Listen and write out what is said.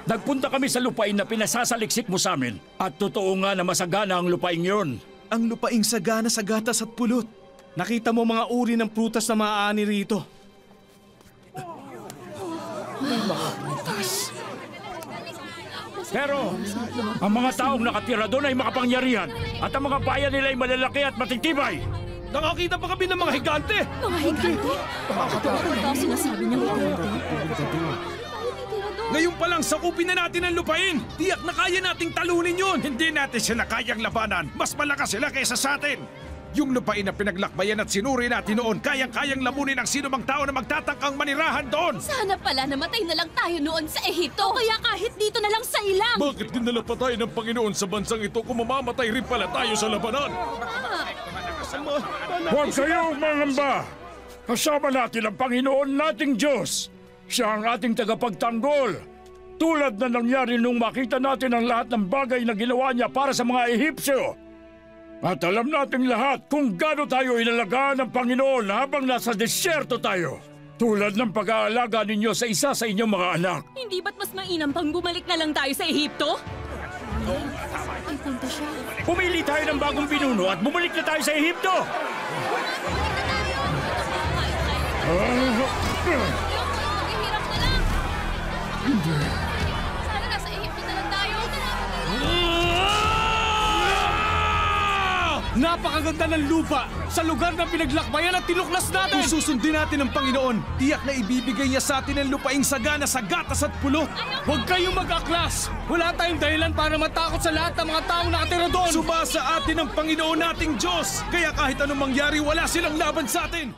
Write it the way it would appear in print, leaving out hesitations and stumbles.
Nagpunta kami sa lupain na pinasasaliksik mo sa amin. At totoo nga na masagana ang lupaing yon. Ang lupaing sagana sa gatas at pulot. Nakita mo mga uri ng prutas na maaani rito. Pero ang mga taong nakatira doon ay makapangyarihan. At ang mga bayan nila ay malalaki at matitibay. Nakakita pa kami ng mga higante! Mga higante? Ano daw sinasabi niyang higante? Ngayon pa lang, sakupin na natin ang lupain! Tiyak na kaya nating talunin yun! Hindi natin sila kayang labanan. Mas malakas sila kaysa sa atin. Yung lupain na pinaglakbayan at sinuri natin noon, kayang-kayang lamunin ang sino mang tao na magtatangkang manirahan doon. Sana pala namatay na lang tayo noon sa Ehipto. Kaya kahit dito na lang sa ilang. Bakit dinala pa tayo ng Panginoon sa bansang ito kung mamamatay rin pala tayo sa labanan? Huwag kayong mangamba! Kasama natin ang Panginoon nating Diyos. Siya ang ating tagapagtanggol. Tulad na nangyari nung makita natin ang lahat ng bagay na ginawa niya para sa mga Ehipsyo. At alam nating lahat kung gaano tayo inalagaan ng Panginoon habang nasa disyerto tayo. Tulad ng pag-aalaga ninyo sa isa sa inyong mga anak. Hindi ba't mas mainam pang bumalik na lang tayo sa Ehipto? Ay, punta siya. Pumili tayo ng bagong pinuno at bumalik na tayo sa Ehipto! Maghihirap na lang. Sana nasa Ehipto na lang tayo. Napakaganda ng lupa sa lugar na pinaglakbayan at tinuklas natin! Kung susundin natin ang Panginoon, tiyak na ibibigay niya sa atin ang lupaing sagana sa gatas at pulot. Huwag kayong mag-aklas! Wala tayong dahilan para matakot sa lahat ng mga taong nakatira doon! Sumasa atin ang Panginoon nating Diyos! Kaya kahit anong mangyari, wala silang laban sa atin!